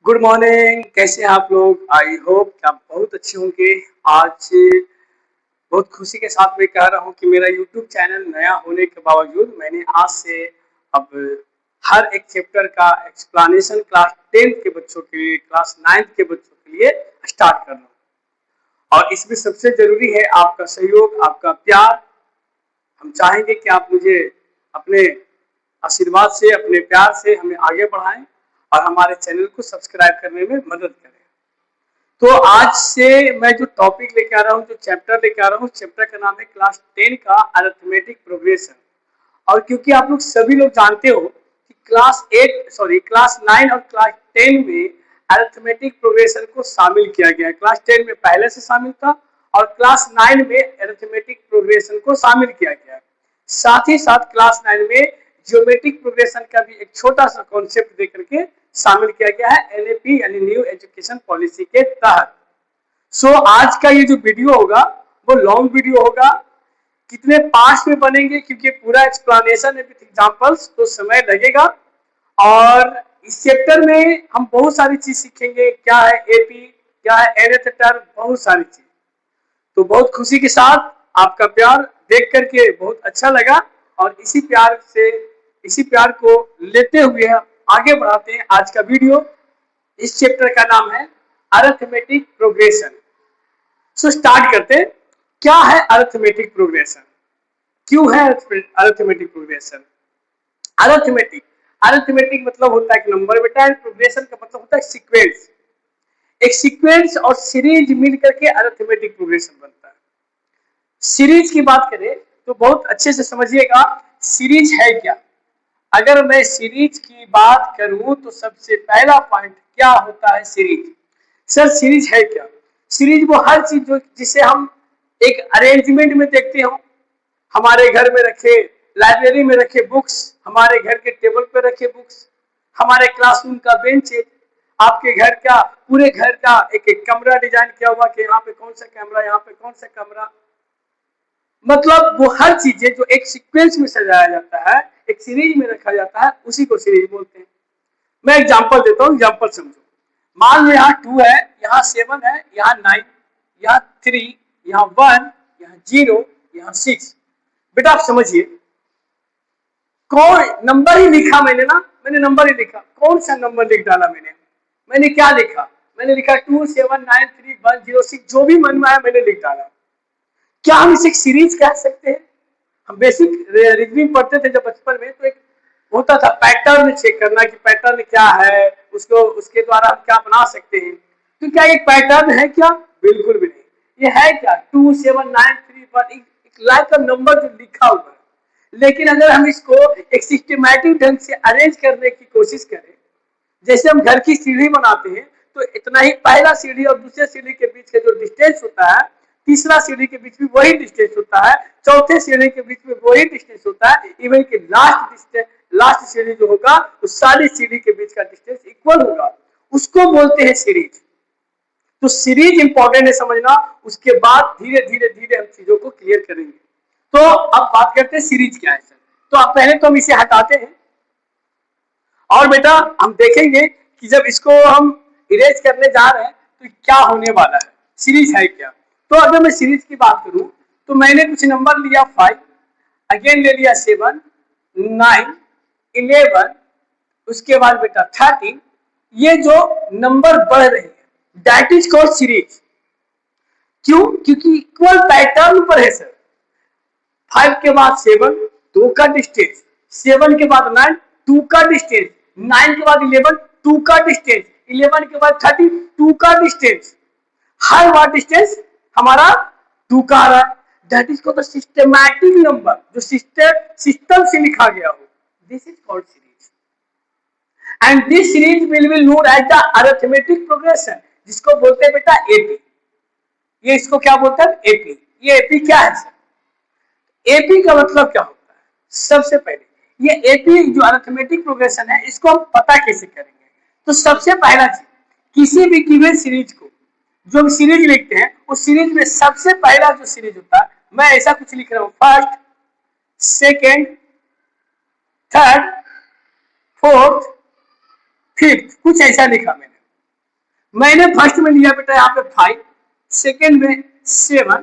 Good morning. कैसे हैं आप लोग? आई होप कि आप बहुत अच्छे होंगे। आज बहुत खुशी के साथ मैं कह रहा हूं कि मेरा यूट्यूब चैनल नया होने के बावजूद मैंने आज से अब हर एक चैप्टर का एक्सप्लेनेशन क्लास 10th के बच्चों के लिए, क्लास 9th के बच्चों के लिए स्टार्ट कर रहा हूं। और इसमें सबसे जरूरी है आपका सहयोग, आपका प्यार। हम चाहेंगे कि आप मुझे अपने आशीर्वाद से, अपने प्यार से हमें आगे बढ़ाएं और हमारे चैनल को सब्सक्राइब करने में मदद करें। तो आज से मैं जो टॉपिक लेके आ रहा हूँ, जो चैप्टर लेके आ रहा हूँ, चैप्टर का नाम है क्लास 10 का अरिथमेटिक प्रोग्रेशन। और क्योंकि आप लोग सभी लोग जानते हो कि क्लास 9 और क्लास 10 में अरिथमेटिक प्रोग्रेशन को शामिल किया गया है। क्लास 10 में पहले से शामिल था और क्लास 9 में अरिथमेटिक प्रोग्रेशन को शामिल किया गया है। साथ ही साथ क्लास 9 में ज्योमेट्रिक प्रोग्रेशन का भी एक छोटा सा कॉन्सेप्ट देकर के शामिल किया गया है एनएपी यानी न्यू एजुकेशन पॉलिसी के तहत। सो आज का ये जो वीडियो होगा वो लॉन्ग वीडियो होगा। कितने पार्ट्स में बनेंगे क्योंकि पूरा एक्सप्लेनेशन है विद एग्जांपल्स, तो समय लगेगा। और इस चैप्टर में हम बहुत सारी चीज सीखेंगे, क्या है एपी, क्या है nth टर्म, बहुत सारी चीज। तो बहुत खुशी के साथ आपका प्यार देख करके बहुत अच्छा लगा और इसी प्यार को लेते हुए हम आगे बढ़ाते हैं आज का वीडियो। इस चैप्टर का नाम है अरिथमेटिक प्रोग्रेशन। सो स्टार्ट करते हैं। क्या है अरिथमेटिक प्रोग्रेशन, क्यों है अरिथमेटिक प्रोग्रेशन? अरिथमेटिक मतलब होता है एक नंबर बेटा, प्रोग्रेशन का मतलब होता है सीक्वेंस। एक सीक्वेंस और सीरीज मिलकर के अरिथमेटिक प्रोग्रेशन बनता है। सीरीज की बात करें तो बहुत अच्छे से समझिएगा सीरीज है क्या। अगर मैं सीरीज की बात करूं तो सबसे पहला पॉइंट क्या होता है सीरीज। सर सीरीज है क्या? सीरीज वो हर चीज जो जिसे हम एक अरेंजमेंट में देखते हो, हमारे घर में रखे, लाइब्रेरी में रखे बुक्स, हमारे घर के टेबल पे रखे बुक्स, हमारे क्लासरूम का बेंच है, आपके घर का पूरे घर का एक एक कमरा डिजाइन किया हुआ कि यहाँ पे कौन सा कैमरा, यहाँ पे कौन सा कमरा, मतलब वो हर चीजें जो एक सीक्वेंस में सजाया जाता है, एक सीरीज में रखा जाता है, उसी को सीरीज बोलते हैं। मैं एग्जांपल देता हूँ, एग्जांपल समझो। मान लो यहाँ 2 है, यहाँ 7 है, यहाँ 9, यहाँ 3, यहाँ 1, यहाँ 0, यहाँ 6। बेटा आप समझिए, कौन नंबर ही लिखा मैंने ना, मैंने नंबर ही लिखा। कौन सा नंबर लिख डाला मैंने क्या लिखा? मैंने लिखा 2 7 9 3 1 0 6, जो भी मन में आया मैंने लिख डाला। क्या हम इसे सीरीज कह सकते हैं? हम बेसिक रीजनिंग पढ़ते थे जब बचपन में, तो एक होता था पैटर्न चेक करना कि पैटर्न क्या है, उसको उसके द्वारा हम क्या बना सकते हैं। तो क्या एक पैटर्न है क्या? बिल्कुल भी नहीं। ये है क्या? 2 7 9 3 1, एक लाइक का नंबर जो लिखा हुआ है। लेकिन अगर हम इसको एक सिस्टमैटिक ढंग से अरेंज करने की कोशिश करें, जैसे हम घर की सीढ़ी बनाते हैं, तो इतना ही पहला सीढ़ी और दूसरे सीढ़ी के बीच का जो डिस्टेंस होता है, तीसरा सीढ़ी के बीच में वही डिस्टेंस होता है, चौथे सीढ़ी के बीच में वही डिस्टेंस होता है, इवन कि लास्ट सीढ़ी जो होगा उस सारी सीढ़ी के बीच का डिस्टेंस इक्वल होगा, उसको बोलते हैं सीरीज। तो सीरीज इंपॉर्टेंट है समझना, उसके बाद धीरे धीरे धीरे हम चीजों को क्लियर करेंगे। तो अब बात करते हैं सीरीज क्या है सर। तो अब पहले तो हम इसे हटाते हैं और बेटा हम देखेंगे कि जब इसको हम इरेज करने जा रहे हैं तो क्या होने वाला है, सीरीज है क्या। तो अगर मैं सीरीज की बात करूं तो मैंने कुछ नंबर लिया 5, अगेन ले लिया 7, 9, 11, उसके बाद बेटा 13। ये जो नंबर बढ़ रहे हैं दैट इज कॉल्ड सीरीज। क्यों? क्योंकि इक्वल पैटर्न पर है सर। 5 के बाद 7, 2 का डिस्टेंस, 7 के बाद 9, 2 का डिस्टेंस, 9 के बाद 11, 2 का डिस्टेंस, 11 के बाद 30, 2 का डिस्टेंस। हर बार डिस्टेंस हमारा 2 का आ रहा है। That is called systematic number, जो सिस्टम से लिखा गया हो। This is called series and this series will be known as the arithmetic progression, जिसको बोलते हैं बेटा एपी। ये इसको क्या बोलते हैं? एपी। ये एपी क्या है सर? एपी का मतलब क्या होता है? सबसे पहले ये एपी जो अरिथमेटिक प्रोग्रेशन है, इसको हम पता कैसे करेंगे? तो सबसे पहला चीज, किसी भी गिवन सीरीज को जो हम सीरीज लिखते हैं, उस सीरीज में सबसे पहला जो सीरीज होता है, मैं ऐसा कुछ लिख रहा हूं, first, second, third, fourth, fifth, कुछ ऐसा लिखा मैंने। मैंने फर्स्ट में लिया बेटा यहाँ पे 5, सेकेंड में 7,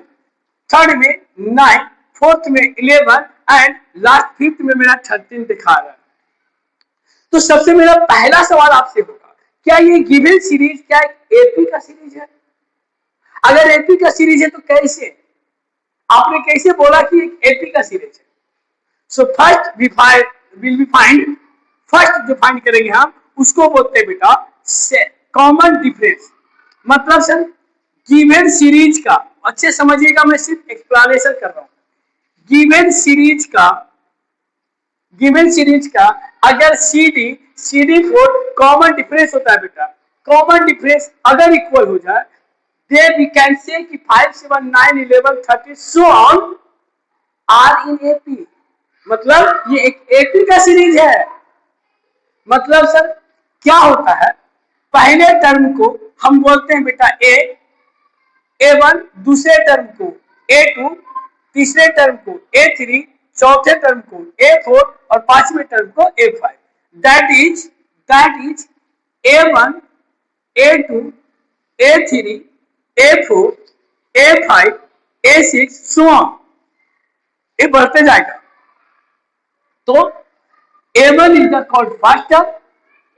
थर्ड में 9, फोर्थ में 11 एंड लास्ट फिफ्थ में मेरा 13 दिखा रहा है। तो सबसे मेरा पहला सवाल आपसे होगा, क्या ये गिवन सीरीज क्या एपी का सीरीज है? अगर एपी का सीरीज है तो कैसे? आपने कैसे बोला कि एक एपी का सीरीज है? So first will be find, first जो फाइंड करेंगे हम उसको बोलते हैं बेटा कॉमन डिफरेंस। मतलब सर गिवन सीरीज का, अच्छे समझिएगा, मैं सिर्फ एक्सप्लेनेशन कर रहा हूं। गिवन सीरीज का अगर CD 4 कॉमन डिफरेंस होता है बेटा, कॉमन डिफरेंस अगर इक्वल हो जाए then we can say कि 5, 7, 9, 11, 30 so on are in AP। मतलब ये एक AP का सीरीज है। मतलब सर क्या होता है, पहले टर्म को हम बोलते हैं बेटा A1, दूसरे टर्म को A2, तीसरे टर्म को A3, चौथे टर्म को A4 और पांचवें टर्म को A5। That is A1, A2, A3, A4, A5, A6 so on, ये बढ़ते जाएगा। तो A1 is the called first term,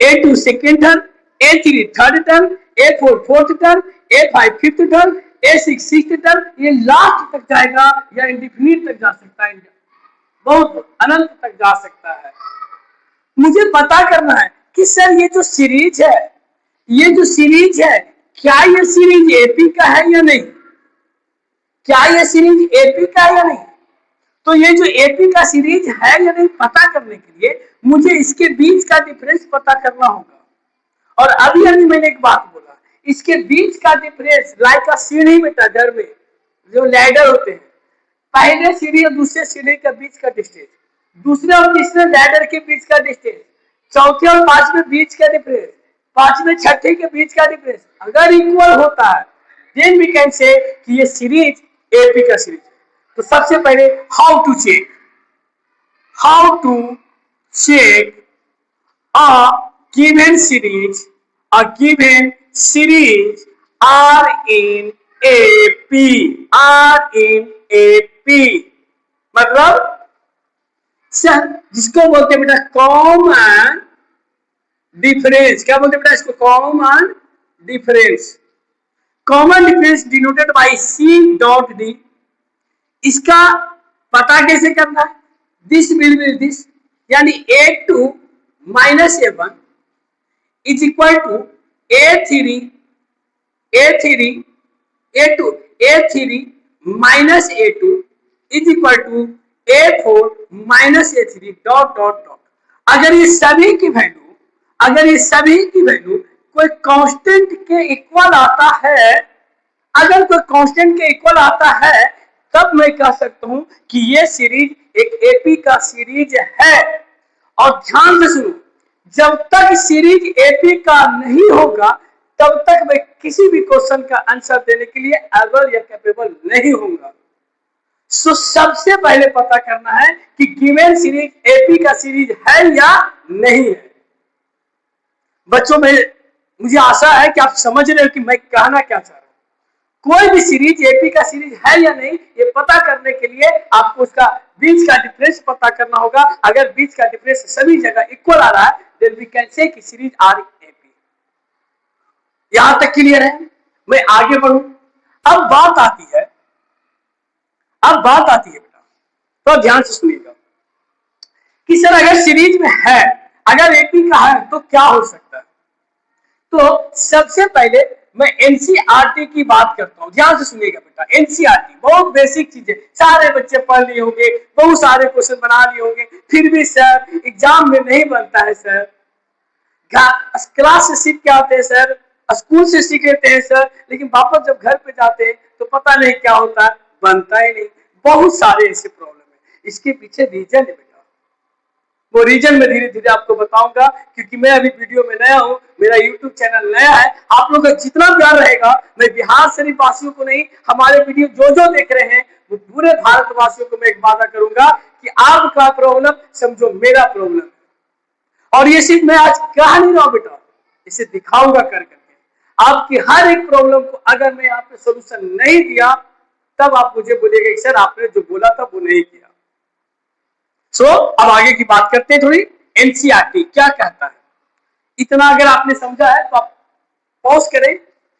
A2 second term, A3 third term, A4 fourth term, A5 fifth term, A6 sixth term, ये last तक जाएगा या indefinite तक जा सकता है, बहुत अनंत तक जा सकता है। मुझे पता करना है कि सर ये जो सीरीज है क्या ये सीरीज एपी का है या नहीं, क्या ये सीरीज एपी का है या नहीं। तो ये जो एपी का सीरीज है या नहीं पता करने के लिए मुझे इसके बीच का डिफरेंस पता करना होगा। और अभी मैंने एक बात बोला, इसके बीच का डिफरेंस लाइक का सीढ़ी बेटा, घर में जो लैडर होते हैं, पहले सीढ़ी और दूसरे सीढ़ी के बीच का डिस्टेंस, दूसरे और तीसरे लैडर के बीच का डिस्टेंस, चौथे और पांचवें बीच का डिफरेंस, पांचवें छठे के बीच का डिफरेंस अगर इक्वल होता है देन वी कैन से कि ये सीरीज एपी का सीरीज है। तो सबसे पहले how to check a given series are in AP मतलब सर जिसको बोलते हैं बेटा कॉमन डिफरेंस, क्या बोलते हैं बेटा इसको, common difference denoted by C.D। इसका पता कैसे करना है, दिस विल बी दिस, यानी A2 minus A1 is equal to A3 minus A2 is equal to A4 minus A3 dot dot dot. अगर ये सभी की वैल्यू कोई कांस्टेंट के इक्वल आता है, अगर कोई कांस्टेंट के इक्वल आता है तब मैं कह सकता हूं कि ये सीरीज एक एपी का सीरीज है। और ध्यान से सुनो, जब तक सीरीज एपी का नहीं होगा तब तक मैं किसी भी क्वेश्चन का आंसर देने के लिए एबल या कैपेबल नहीं होऊंगा। सो सबसे पहले पता करना है कि गिवन सीरीज एपी का सीरीज है या नहीं है। बच्चों में मुझे आशा है कि आप समझ रहे हो कि मैं कहना क्या चाह रहा हूं। कोई भी सीरीज एपी का सीरीज है या नहीं ये पता करने के लिए आपको उसका बीच का डिफरेंस पता करना होगा। अगर बीच का डिफरेंस सभी जगह इक्वल आ रहा है देन वी कैन से कि सीरीज आर एपी। यहां तक क्लियर है? मैं आगे बढ़ूं। अब बात आती है बेटा, तो ध्यान से सुनिएगा कि सर अगर सीरीज में है, अगर एपी का है तो क्या हो सकता है। तो सबसे पहले मैं एनसीईआरटी की बात करता हूं, ध्यान से सुनिएगा बेटा। एनसीईआरटी बहुत बेसिक चीज है, सारे बच्चे पढ़ लिए होंगे, बहुत सारे क्वेश्चन बना लिए होंगे, फिर भी सर एग्जाम में नहीं बनता है सर। क्लास से सीख के आते हैं सर, स्कूल से सीख लेते हैं सर, लेकिन वापस जब घर पे जाते हैं तो पता नहीं क्या होता है, बनता ही नहीं। बहुत सारे ऐसे प्रॉब्लम है, इसके पीछे रीजन है बेटा। वो रीजन में धीरे धीरे आपको बताऊंगा, क्योंकि मैं अभी वीडियो में नया हूं, मेरा यूट्यूब चैनल नया है। आप लोगों का जितना प्यार रहेगा, मैं बिहार शरीफ वासियों को नहीं, हमारे वीडियो जो देख रहे हैं वो पूरे भारतवासियों को मैं एक वादा करूंगा कि आपका प्रॉब्लम समझो मेरा प्रॉब्लम है। और ये सिर्फ मैं आज कह नहीं रहा हूं बेटा, इसे दिखाऊंगा कर करके। आपकी हर एक प्रॉब्लम को अगर मैं यहाँ पे सोल्यूशन नहीं दिया तब आप मुझे बोलिएगा कि सर आपने जो बोला था वो नहीं किया। सो अब आगे की बात करते हैं थोड़ी। एनसीईआरटी क्या कहता है, इतना अगर आपने समझा है तो आप पॉज करें,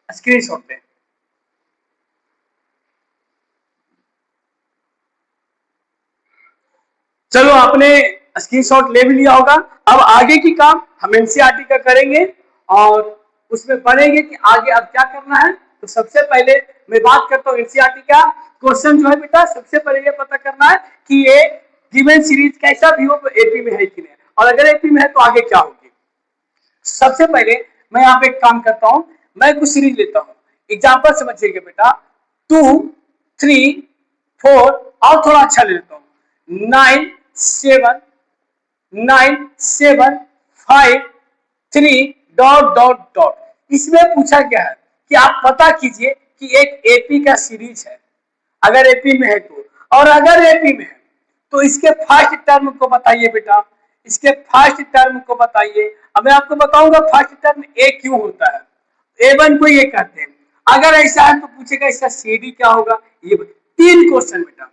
स्क्रीनशॉट लें। चलो आपने स्क्रीनशॉट ले भी लिया होगा। अब आगे की काम हम एनसीईआरटी का करेंगे और उसमें पढ़ेंगे कि आगे अब क्या करना है। तो सबसे पहले मैं बात करता हूँ एनसीईआरटी का क्वेश्चन जो है बेटा, सबसे पहले ये पता करना है कि ये गिवन सीरीज कैसा भी हो तो एपी में है कि नहीं, और अगर एपी में है तो आगे क्या होगी। सबसे पहले मैं यहाँ पे एक काम करता हूँ, मैं कुछ सीरीज लेता हूँ। एग्जाम्पल समझिएगा बेटा, 2, 3, 4 और थोड़ा अच्छा ले लेता हूँ 9, 7, 9, 7, 5, 3 डॉट डॉट डॉट। इसमें पूछा गया है कि आप पता कीजिए कि एक एपी का सीरीज है, अगर एपी में है तो, और अगर एपी में है तो इसके फर्स्ट टर्म को बताइए बेटा, इसके फर्स्ट टर्म को बताइए। अब मैं आपको बताऊंगा फर्स्ट टर्म ए क्यों होता है, ए1 को ये कहते हैं। अगर ऐसा है तो पूछेगा इसका सीडी क्या होगा। ये 3 क्वेश्चन बेटा,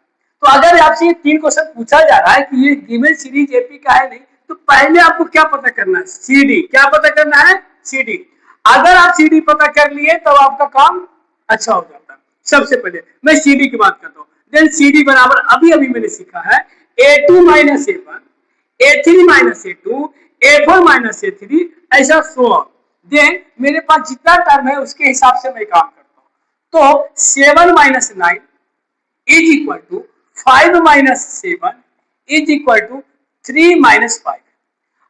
तो अगर आपसे ये 3 क्वेश्चन पूछा जा रहा है कि ये गिवन सीरीज एपी का है नहीं, तो पहले आपको क्या पता करना है, सीडी। क्या पता करना है, सीडी। अगर आप सीडी पता कर लिए तो आपका काम अच्छा हो जाता है। सबसे पहले मैं सीडी की बात करता हूँ। देन सीडी बराबर अभी अभी मैंने सीखा है a2 minus a1, a3 minus a2, a4 minus a3, ऐसा सो ऑन। देन मेरे पास जितना टर्म है उसके हिसाब से मैं काम करता हूँ। तो 7 minus 9 is equal to 5 minus 7 is equal to 3 minus 5।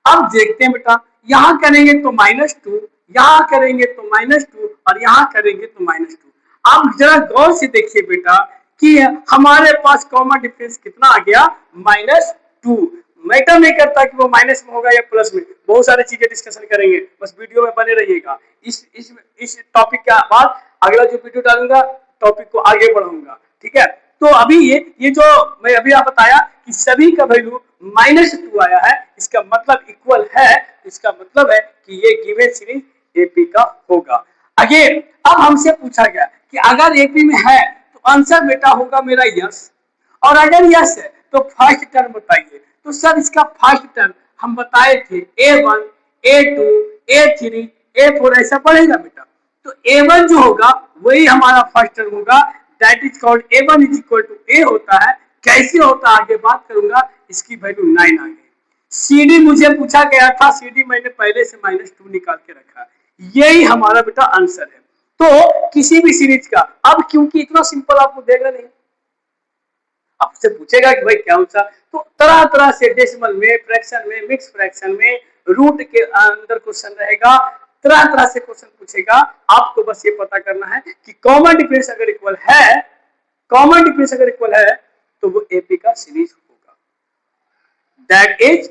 अब देखते हैं बेटा, यहां करेंगे तो -2, यहां करेंगे तो -2 और यहां करेंगे तो -2। अब जरा गौर से देखिए बेटा कि हमारे पास कॉमन डिफरेंस कितना आ गया, -2। मैटर नहीं करता कि वो माइनस में होगा या प्लस में, बहुत सारी चीजें डिस्कशन करेंगे, बस वीडियो में बने रहिएगा। इस टॉपिक के बाद अगला जो वीडियो डालूंगा टॉपिक को आगे बढ़ाऊंगा, ठीक है। तो अभी ये जो मैं अभी आप बताया कि सभी का वैल्यू -2 आया है, इसका मतलब इक्वल है, इसका मतलब है कि ये गिवन सीरीज एपी का होगा। अगेन अब हमसे पूछा गया कि अगर एपी में है तो आंसर बेटा होगा मेरा यस, और अगर यस है तो फर्स्ट टर्म बताइए। तो सर इसका फर्स्ट टर्म हम बताए थे a1, a2, a3, a4 ऐसा पढ़ेगा बेटा। तो a1 जो होगा वही हमारा फर्स्ट टर्म होगा, that is called a1 is equal to a होता है। कैसे होता है आगे बात करूंगा, इसकी वैल्यू 9 आ गई। सीडी मुझे पूछा गया था, सीडी मैंने पहले से -2 निकाल के रखा, यही हमारा बेटा आंसर है। तो किसी भी सीरीज का, अब क्योंकि इतना सिंपल आपको देगा नहीं, आपसे पूछेगा कि भाई क्या होता, तो तरह तरह से डेसिमल में, फ्रैक्शन में, मिक्स फ्रैक्शन में, रूट के अंदर क्वेश्चन रहेगा, तरह तरह से क्वेश्चन पूछेगा। आपको बस ये पता करना है कि कॉमन डिफरेंस अगर इक्वल है, कॉमन डिफरेंस अगर इक्वल है तो वो एपी का सीरीज होगा, दैट इज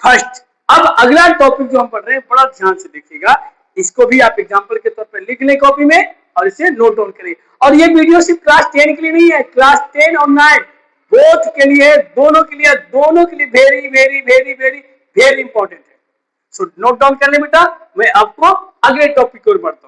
फर्स्ट। अब अगला टॉपिक जो हम पढ़ रहे हैं बड़ा ध्यान से देखिएगा, इसको भी आप एग्जांपल के तौर पर लिख लें कॉपी में और इसे नोट डाउन करें। और ये वीडियो सिर्फ क्लास 10 के लिए नहीं है, क्लास 10 और 9 बोथ के लिए, दोनों के लिए very very very very very important है। सो नोट डाउन कर ले बेटा। मैं आपको अगले टॉपिक की ओर बढ़ता हूं।